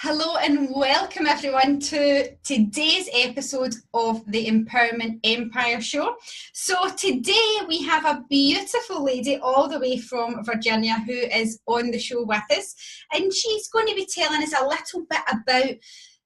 Hello and welcome everyone to today's episode of the Empowerment Empire Show. So today we have a beautiful lady all the way from Virginia who is on the show with us, and she's going to be telling us a little bit about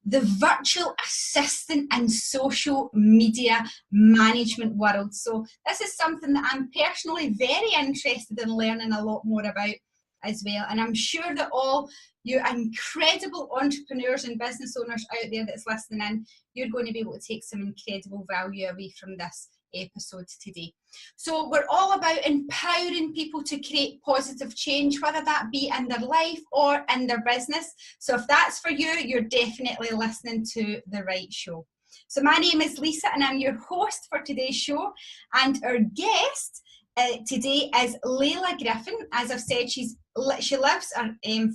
the virtual assistant and social media management world. So this is something that I'm personally very interested in learning a lot more about as well, and I'm sure that all you incredible entrepreneurs and business owners out there that's listening in, you're going to be able to take some incredible value away from this episode today. So we're all about empowering people to create positive change, whether that be in their life or in their business. So if that's for you, you're definitely listening to the right show. So my name is Lisa and I'm your host for today's show, and our guest today is Layla Griffin. As I've said, she lives she lives in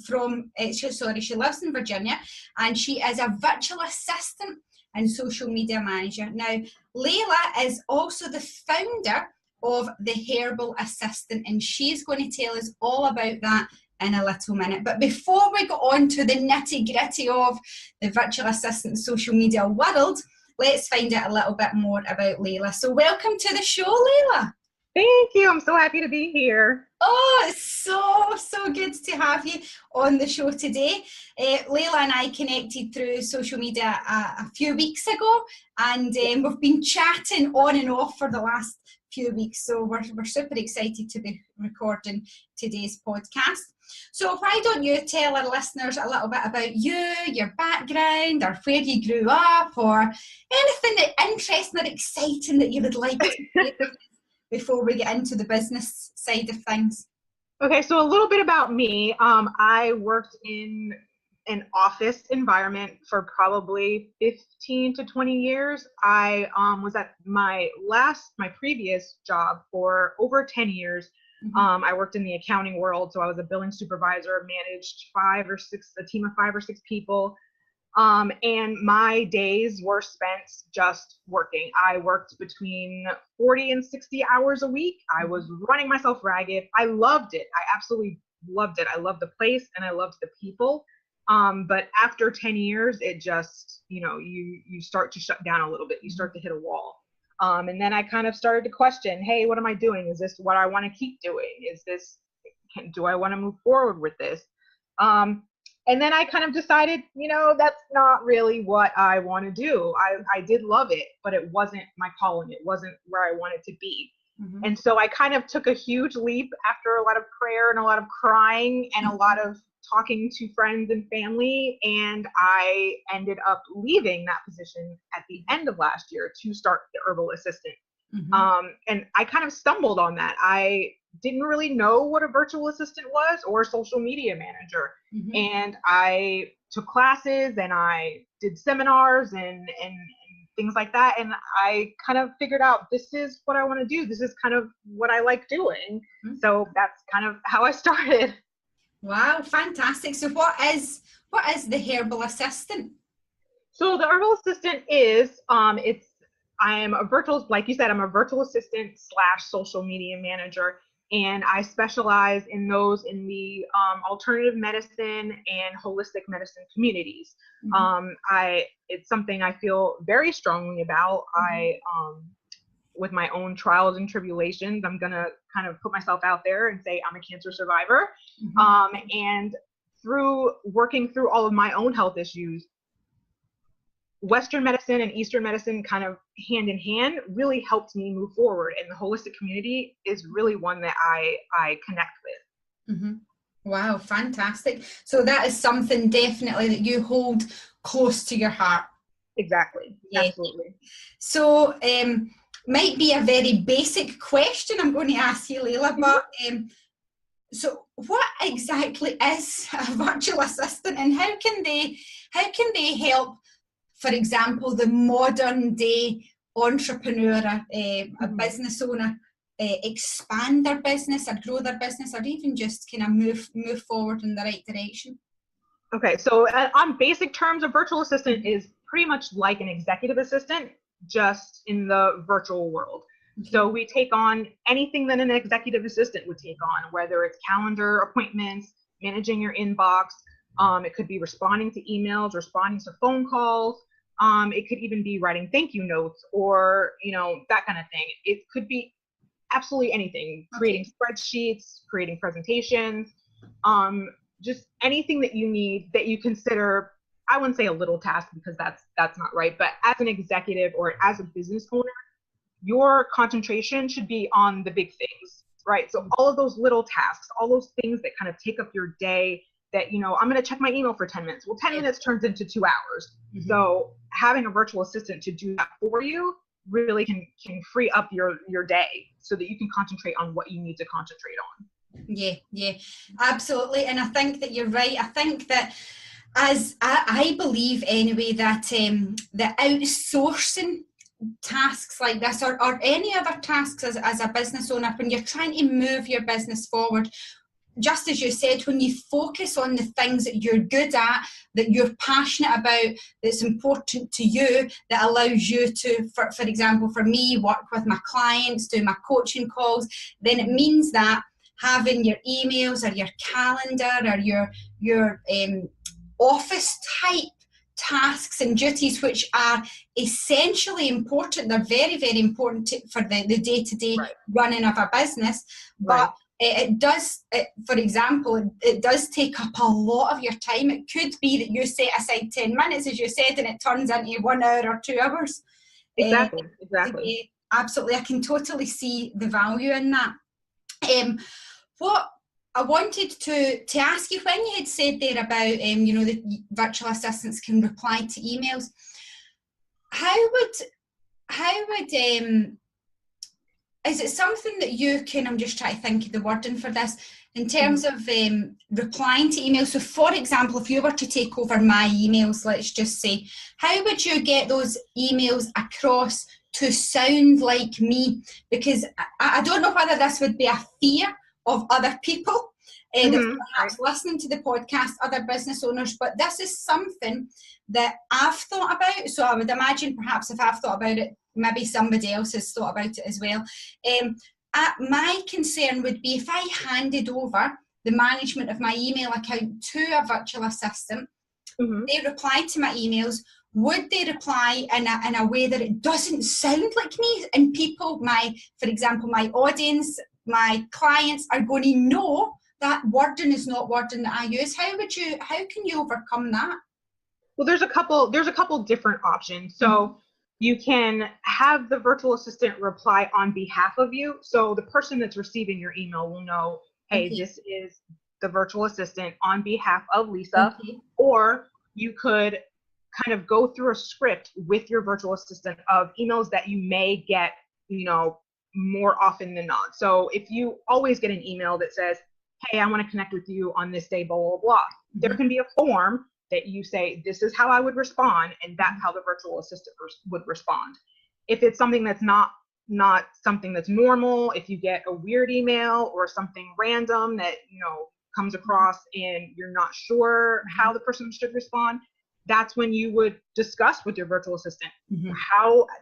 Virginia, and she is a virtual assistant and social media manager. Now, Layla is also the founder of the Herbal Assistant, and she's going to tell us all about that in a little minute. But before we go on to the nitty-gritty of the virtual assistant social media world, let's find out a little bit more about Layla. So welcome to the show, Layla. Thank you. I'm so happy to be here. Oh, it's so good to have you on the show today. Layla and I connected through social media a few weeks ago, and we've been chatting on and off for the last few weeks. So we're super excited to be recording today's podcast. So why don't you tell our listeners a little bit about you, your background, or where you grew up, or anything that interesting or exciting that you would like to share before we get into the business side of things? Okay, so a little bit about me. I worked in an office environment for probably 15 to 20 years. I was at my previous job for over 10 years. Mm-hmm. I worked in the accounting world, so I was a billing supervisor, managed a team of 5 or 6 people. And my days were spent just working. I worked between 40 and 60 hours a week. I was running myself ragged. I loved it. I absolutely loved it. I loved the place and I loved the people. But after 10 years, it just, you start to shut down a little bit. You start to hit a wall. And then I kind of started to question, hey, what am I doing? Is this what I want to keep doing? Do I want to move forward with this? And then I kind of decided, that's not really what I want to do. I did love it, but it wasn't my calling. It wasn't where I wanted to be. Mm-hmm. And so I kind of took a huge leap after a lot of prayer and a lot of crying and a lot of talking to friends and family. And I ended up leaving that position at the end of last year to start the Herbal Assistant. Mm-hmm. And I kind of stumbled on that. I didn't really know what a virtual assistant was or a social media manager. Mm-hmm. And I took classes and I did seminars and things like that. And I kind of figured out this is what I want to do. This is kind of what I like doing. Mm-hmm. So that's kind of how I started. Wow, fantastic. So what is the Herbal Assistant? So the Herbal Assistant is, like you said, I'm a virtual assistant / social media manager. And I specialize in those in the alternative medicine and holistic medicine communities. Mm-hmm. It's something I feel very strongly about. Mm-hmm. With my own trials and tribulations, I'm going to kind of put myself out there and say I'm a cancer survivor. Mm-hmm. And through working through all of my own health issues, Western medicine and Eastern medicine kind of hand in hand really helped me move forward. And the holistic community is really one that I connect with. Mm-hmm. Wow, fantastic. So that is something definitely that you hold close to your heart. Exactly. Yeah. Absolutely. So might be a very basic question I'm going to ask you, Layla, but so what exactly is a virtual assistant, and how can they help, for example, the modern day entrepreneur, a business owner, expand their business or grow their business, or even just kind of move forward in the right direction? Okay, so on basic terms, a virtual assistant is pretty much like an executive assistant, just in the virtual world. Okay. So we take on anything that an executive assistant would take on, whether it's calendar appointments, managing your inbox, It could be responding to emails, responding to phone calls. It could even be writing thank you notes or, that kind of thing. It could be absolutely anything, creating spreadsheets, creating presentations, just anything that you need that you consider, I wouldn't say a little task because that's not right, but as an executive or as a business owner, your concentration should be on the big things, right? So all of those little tasks, all those things that kind of take up your day that, I'm going to check my email for 10 minutes. Well, 10 minutes turns into 2 hours. Mm-hmm. So having a virtual assistant to do that for you really can free up your day so that you can concentrate on what you need to concentrate on. Yeah, absolutely. And I think that you're right. I think that as I believe anyway, that the outsourcing tasks like this or any other tasks as a business owner, when you're trying to move your business forward, just as you said, when you focus on the things that you're good at, that you're passionate about, that's important to you, that allows you to, for example, for me, work with my clients, do my coaching calls, then it means that having your emails or your calendar or your office type tasks and duties, which are essentially important, they're very, very important for the day-to-day running of a business, but it does, for example, it does take up a lot of your time. It could be that you set aside 10 minutes, as you said, and it turns into 1 hour or 2 hours. Exactly. Absolutely. I can totally see the value in that. What I wanted to ask you, when you had said there about, the virtual assistants can reply to emails, how would is it something that you can, I'm just trying to think of the wording for this, in terms of replying to emails? So for example, if you were to take over my emails, let's just say, how would you get those emails across to sound like me? Because I don't know whether this would be a fear of other people that perhaps listening to the podcast, other business owners, but this is something that I've thought about. So I would imagine perhaps if I've thought about it, maybe somebody else has thought about it as well. My concern would be if I handed over the management of my email account to a virtual assistant, they reply to my emails, would they reply in a way that it doesn't sound like me? And people, for example, my audience, my clients are going to know that wording is not wording that I use. How can you overcome that? Well, there's a couple different options. So you can have the virtual assistant reply on behalf of you. So the person that's receiving your email will know, hey, this is the virtual assistant on behalf of Lisa. Or you could kind of go through a script with your virtual assistant of emails that you may get, more often than not. So if you always get an email that says, hey, I want to connect with you on this day, blah, blah, blah, there can be a form that you say, this is how I would respond, and that's how the virtual assistant would respond. If it's something that's not something that's normal, if you get a weird email or something random that, comes across and you're not sure how the person should respond, that's when you would discuss with your virtual assistant,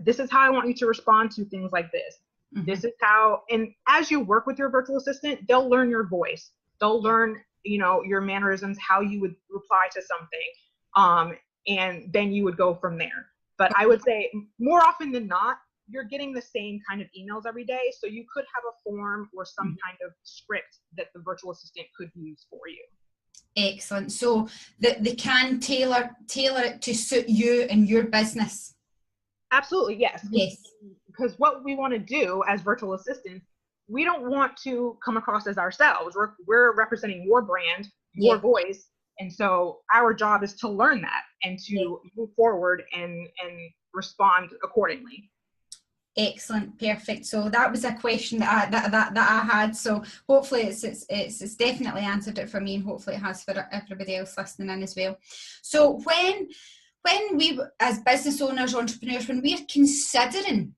this is how I want you to respond to things like this. This is how, and as you work with your virtual assistant, they'll learn your voice. They'll learn, your mannerisms, how you would reply to something. And then you would go from there. But I would say more often than not, you're getting the same kind of emails every day. So you could have a form or some kind of script that the virtual assistant could use for you. Excellent. So they can tailor it to suit you and your business. Absolutely, yes. Because what we want to do as virtual assistants, we don't want to come across as ourselves. We're representing your brand, your voice. And so our job is to learn that and to move forward and respond accordingly. Excellent, perfect. So that was a question that I had. So hopefully it's definitely answered it for me, and hopefully it has for everybody else listening in as well. So when we, as business owners, entrepreneurs, when we're considering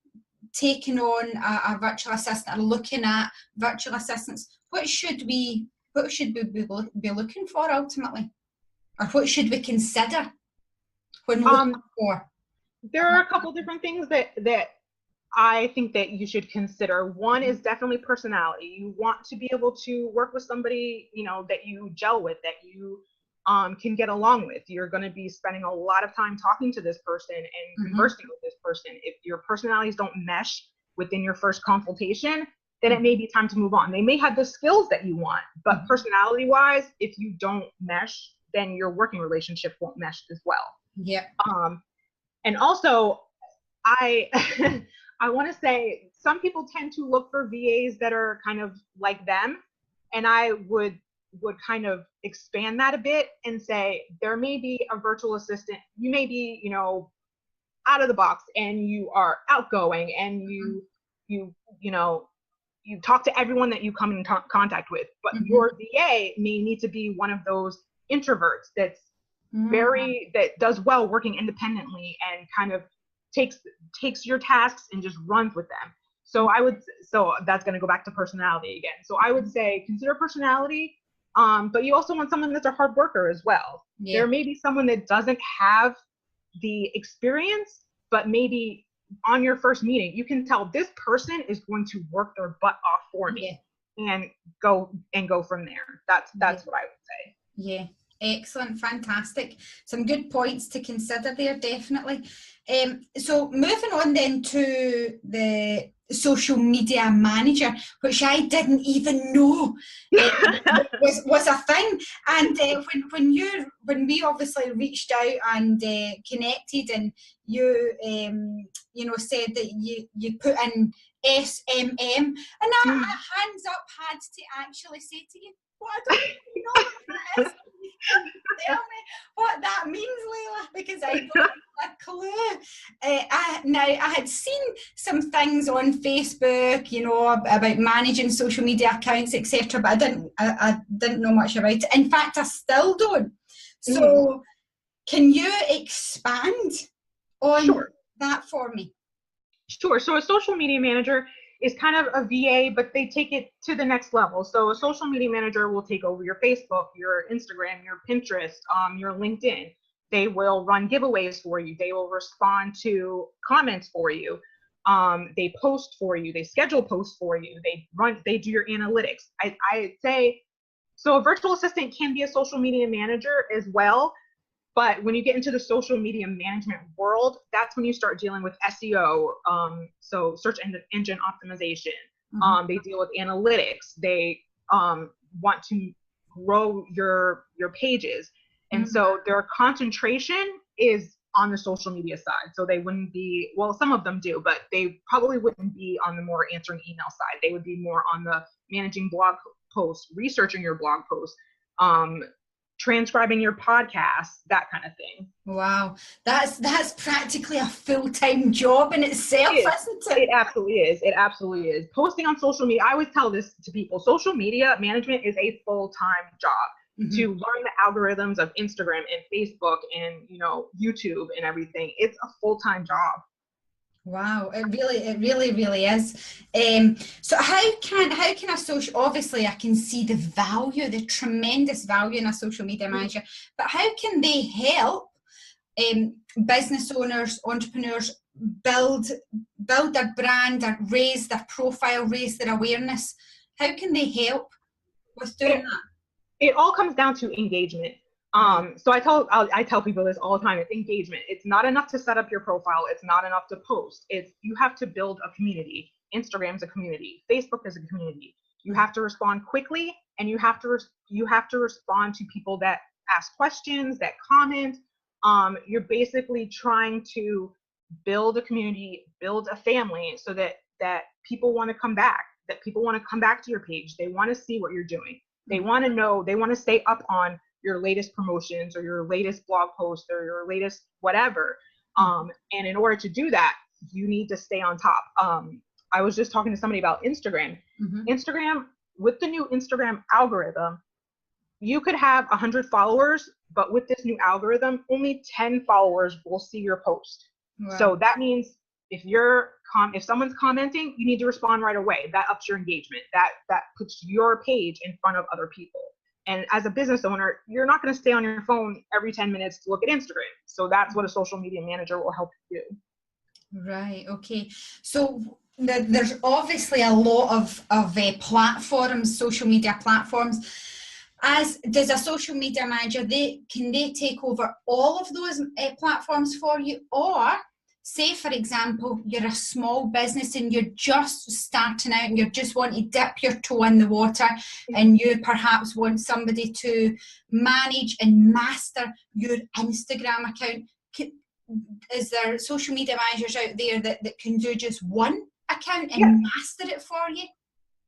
taking on a virtual assistant or looking at virtual assistants, what should we be looking for ultimately, or what should we consider when looking for? There are a couple different things that I think that you should consider. One is definitely personality. You want to be able to work with somebody, that you gel with, that you can get along with. You're going to be spending a lot of time talking to this person and conversing with this person. If your personalities don't mesh within your first consultation, then it may be time to move on. They may have the skills that you want, but personality wise, if you don't mesh, then your working relationship won't mesh as well. Yeah. And also, I I want to say some people tend to look for VAs that are kind of like them, and I would kind of expand that a bit and say there may be a virtual assistant. You may be, you know, out of the box, and you are outgoing, and you know, you talk to everyone that you come in contact with, but your VA may need to be one of those introverts that's that does well working independently and kind of takes your tasks and just runs with them. So that's going to go back to personality again. So I would say consider personality, but you also want someone that's a hard worker as well. There may be someone that doesn't have the experience, but maybe on your first meeting, you can tell this person is going to work their butt off for me and go from there. That's what I would say. Yeah. Excellent, fantastic. Some good points to consider there, definitely. So moving on then to the social media manager, which I didn't even know was a thing. And when we obviously reached out and connected, and you said that you put in SMM, and I hands up had to actually say to you, well, I don't even know what that is. Tell me what that means, Layla, because I don't have a clue. I had seen some things on Facebook, you know, about managing social media accounts, etc., but I didn't know much about it. In fact, I still don't. So, can you expand on that for me? Sure. So, a social media manager is kind of a VA, but they take it to the next level. So a social media manager will take over your Facebook, your Instagram, your Pinterest, your LinkedIn. They will run giveaways for you. They will respond to comments for you. They post for you. They schedule posts for you. They do your analytics. I'd say, so a virtual assistant can be a social media manager as well. But when you get into the social media management world, that's when you start dealing with SEO, so search engine optimization. They deal with analytics. They want to grow your pages. And so their concentration is on the social media side. So they wouldn't be, well, some of them do, but they probably wouldn't be on the more answering email side. They would be more on the managing blog posts, researching your blog posts, transcribing your podcast, that kind of thing. Wow, that's practically a full-time job in itself, isn't it? It absolutely is. It absolutely is. Posting on social media, I always tell this to people, social media management is a full-time job. To learn the algorithms of Instagram and Facebook and, you know, YouTube and everything. It's a full-time job. Wow, it really is. So how can a social, obviously I can see the value, the tremendous value in a social media manager, but how can they help business owners, entrepreneurs build their brand, or raise their profile, raise their awareness? How can they help with doing that? It all comes down to engagement. So I tell people this all the time. It's engagement. It's not enough to set up your profile. It's not enough to post. You have to build a community. Instagram's a community. Facebook is a community. You have to respond quickly, and you have to respond to people that ask questions, that comment. You're basically trying to build a community, build a family, so that people want to come back. That people want to come back to your page. They want to see what you're doing. They want to know. They want to stay up on your latest promotions or your latest blog post or your latest whatever. And in order to do that, you need to stay on top. I was just talking to somebody about Instagram. Instagram, with the new Instagram algorithm, you could have 100 followers, but with this new algorithm, only 10 followers will see your post. Wow. So that means if someone's commenting, you need to respond right away. That ups your engagement. That puts your page in front of other people. And as a business owner, you're not going to stay on your phone every 10 minutes to look at Instagram. So that's what a social media manager will help you do. Right. Okay. So there's obviously a lot of platforms, social media platforms. as does a social media manager, can they take over all of those platforms for you? Or say, for example, you're a small business and you're just starting out and you just want to dip your toe in the water, and you perhaps want somebody to manage and master your Instagram account. Is there social media managers out there that can do just one account and master it for you?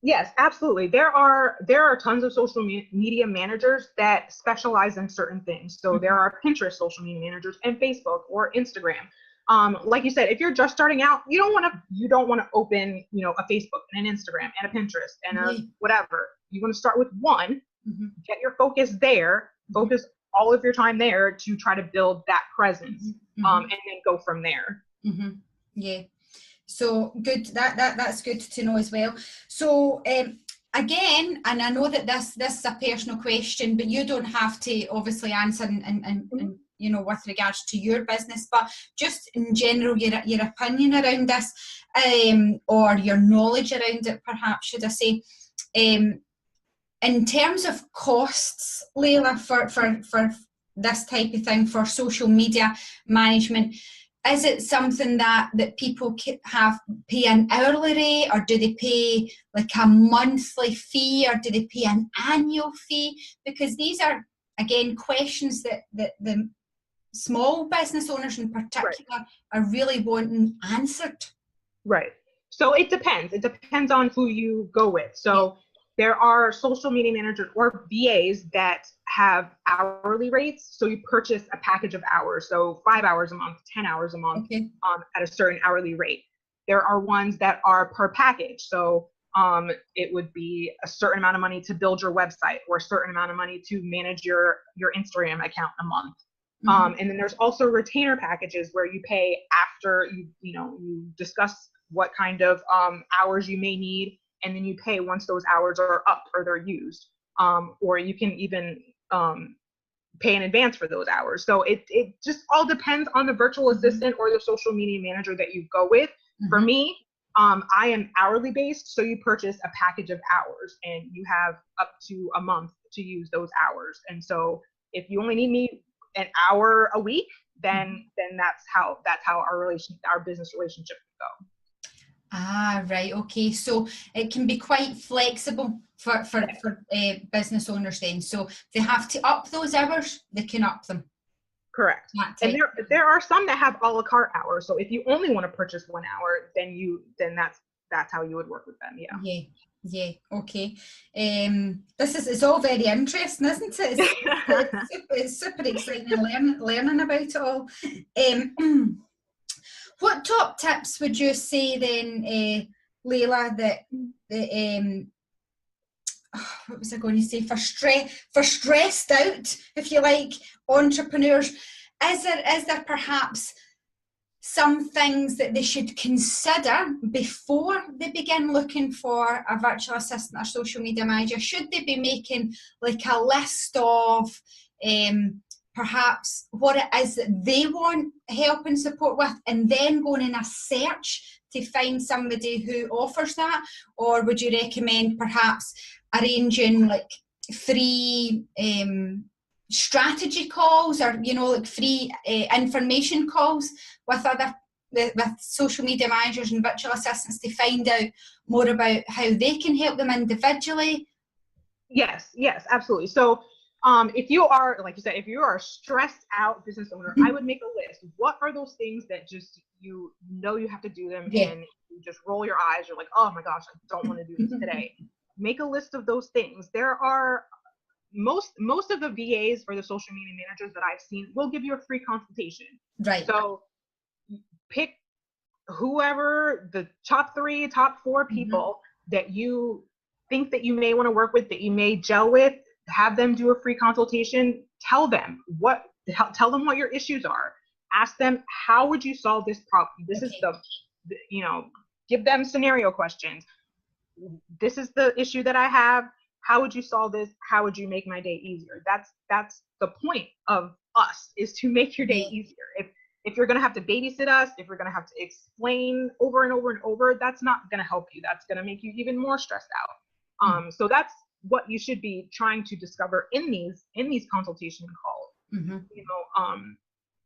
Yes, absolutely. There are tons of social media managers that specialize in certain things. So there are Pinterest social media managers and Facebook or Instagram. Like you said, if you're just starting out, you don't want to open, a Facebook and an Instagram and a Pinterest and a whatever. You want to start with one, get your focus there, focus all of your time there to try to build that presence, and then go from there. Yeah. So good. That's good to know as well. So again, and I know that this is a personal question, but you don't have to obviously answer and with regards to your business, but just in general, your opinion around this, or your knowledge around it, perhaps should I say, in terms of costs, Layla, for this type of thing, for social media management. Is it something that people pay an hourly rate, or do they pay like a monthly fee, or do they pay an annual fee? Because these are, again, questions that the small business owners in particular are really wanting answered. Right. So it depends. It depends on who you go with. So there are social media managers or VAs that have hourly rates. So you purchase a package of hours. So 5 hours a month, 10 hours a month, at a certain hourly rate. There are ones that are per package. So it would be a certain amount of money to build your website, or a certain amount of money to manage your Instagram account a month. And then there's also retainer packages where you pay after you discuss what kind of hours you may need, and then you pay once those hours are up or they're used. Or you can even pay in advance for those hours. So it just all depends on the virtual assistant or the social media manager that you go with. For me, I am hourly based, so you purchase a package of hours and you have up to a month to use those hours. And so if you only need me an hour a week, then that's how our business relationship will go. Ah, right. Okay. So it can be quite flexible for business owners then. So if they have to up those hours, they can up them. Correct. And there are some that have a la carte hours. So if you only want to purchase 1 hour, then that's how you would work with them. Yeah. Yeah. Okay. It's all very interesting, isn't it? It's super exciting learning about it all. What top tips would you say then, Layla, that what was I going to say, for stressed out, if you like, entrepreneurs? Is there perhaps some things that they should consider before they begin looking for a virtual assistant or social media manager? Should they be making like a list of perhaps what it is that they want help and support with, and then going in a search to find somebody who offers that? Or would you recommend perhaps arranging like free strategy calls, or like free information calls with with social media managers and virtual assistants to find out more about how they can help them individually? Yes, absolutely. So if you are, like you said, if you are a stressed out business owner, I would make a list. What are those things that just you have to do them, and you just roll your eyes? You're like, oh my gosh, I don't want to do this today. Make a list of those things. There are most of the VAs or the social media managers that I've seen will give you a free consultation. Right. So pick whoever the top 3, top 4 people that you think that you may want to work with, that you may gel with. Have them do a free consultation. Tell them what your issues are. Ask them, how would you solve this problem? This is give them scenario questions. This is the issue that I have. How would you solve this? How would you make my day easier? That's the point of us, is to make your day easier. If you're going to have to babysit us, if you're going to have to explain over and over and over, that's not going to help you. That's going to make you even more stressed out. So what you should be trying to discover in these consultation calls. You know,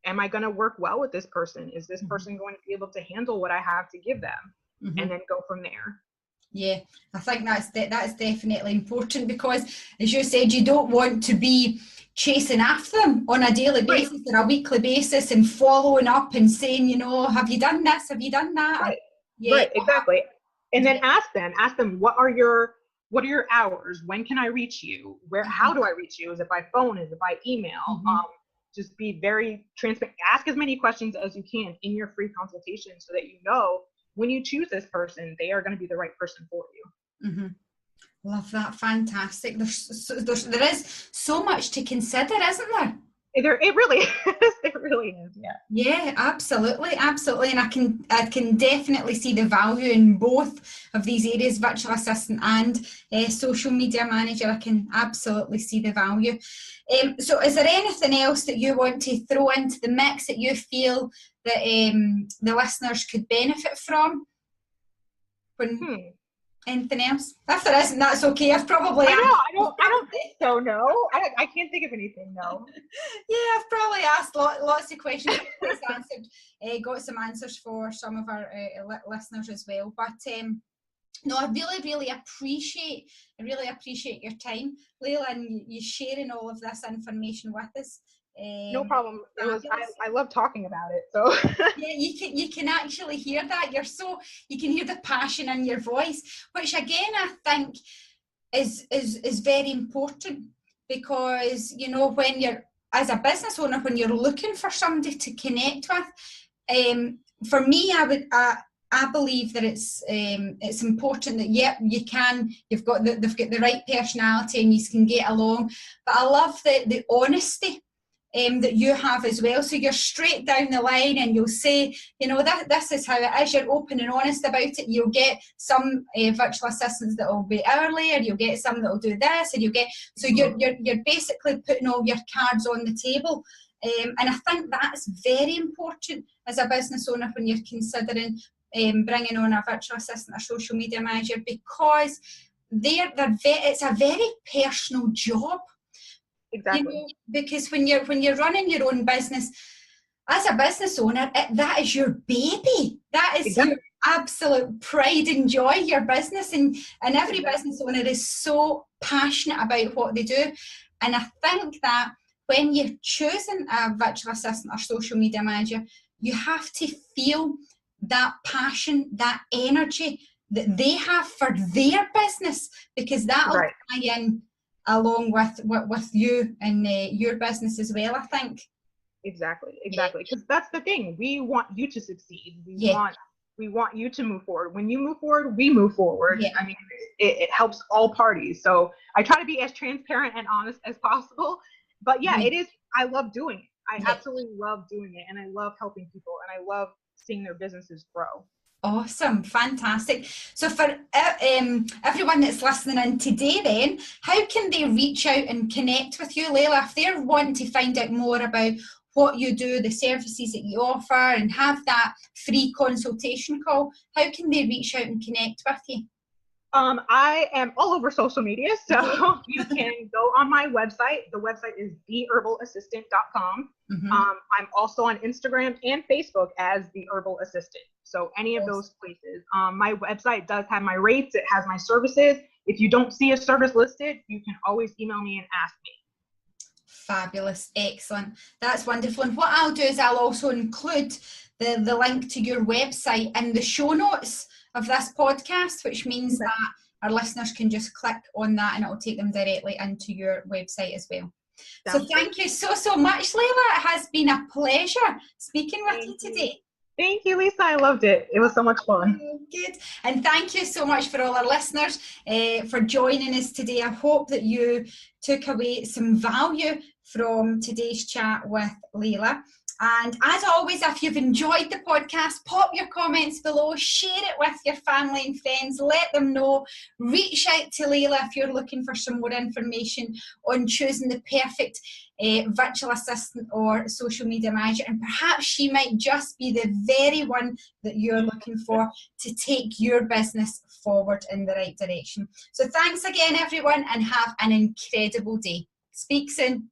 am I going to work well with this person? Is this person going to be able to handle what I have to give them? And then go from there. Yeah, I think that's definitely important, because as you said, you don't want to be chasing after them on a daily basis or a weekly basis and following up and saying, you know, have you done this? Have you done that? Right. Yeah. Right, exactly. And then ask them, what are your hours? When can I reach you? How do I reach you? Is it by phone? Is it by email? Just be very transparent. Ask as many questions as you can in your free consultation, so that you know when you choose this person, they are going to be the right person for you. Love that. Fantastic. There is so much to consider, isn't there? It really is. It really is. Yeah. Yeah, absolutely, and I can definitely see the value in both of these areas, virtual assistant and social media manager. I can absolutely see the value. So, is there anything else that you want to throw into the mix that you feel that the listeners could benefit from? Anything else? If there isn't, that's okay. I've probably I don't think so. No, I can't think of anything. No. Yeah, I've probably asked lots of questions. Answered, got some answers for some of our listeners as well. But no, I really appreciate your time, Layla, and you sharing all of this information with us. No problem. I love talking about it. So yeah, you can actually hear that. You can hear the passion in your voice, which again I think is very important, because you know, when you're as a business owner, when you're looking for somebody to connect with, for me, I believe that it's important that they've got the right personality and you can get along. But I love the honesty that you have as well. So you're straight down the line and you'll say, you know, this is how it is. You're open and honest about it. You'll get some virtual assistants that will be hourly, or you'll get some that will do this, and you're basically putting all your cards on the table. And I think that's very important as a business owner when you're considering bringing on a virtual assistant or social media manager, because it's a very personal job. Exactly. You know, because when you're running your own business as a business owner, that is your baby. That is your absolute pride and joy, your business, and every business owner is so passionate about what they do. And I think that when you're choosing a virtual assistant or social media manager, you have to feel that passion, that energy that they have for their business, because that'll tie in along with you and your business as well, I think. Exactly, because that's the thing. We want you to succeed. We want you to move forward. When you move forward, we move forward. I mean, it helps all parties. So I try to be as transparent and honest as possible. But yeah, it is. I love doing it. I absolutely love doing it, and I love helping people, and I love seeing their businesses grow. Awesome, fantastic. So for everyone that's listening in today then, how can they reach out and connect with you, Layla, if they're wanting to find out more about what you do, the services that you offer, and have that free consultation call? How can they reach out and connect with you? I am all over social media, so you can go on my website. The website is theherbalassistant.com. I'm also on Instagram and Facebook as The Herbal Assistant. So any of those places. My website does have my rates. It has my services. If you don't see a service listed, you can always email me and ask me. Fabulous. Excellent. That's wonderful. And what I'll do is I'll also include the link to your website in the show notes of this podcast, which means that our listeners can just click on that and it will take them directly into your website as well. So thank you so much, Layla. It has been a pleasure speaking with you today. Thank you, Lisa. I loved it. It was so much fun. Good. And thank you so much for all our listeners for joining us today. I hope that you took away some value from today's chat with Layla. And as always, if you've enjoyed the podcast, pop your comments below, share it with your family and friends, let them know. Reach out to Layla if you're looking for some more information on choosing the perfect virtual assistant or social media manager, and perhaps she might just be the very one that you're looking for to take your business forward in the right direction. So thanks again, everyone, and have an incredible day. Speak soon.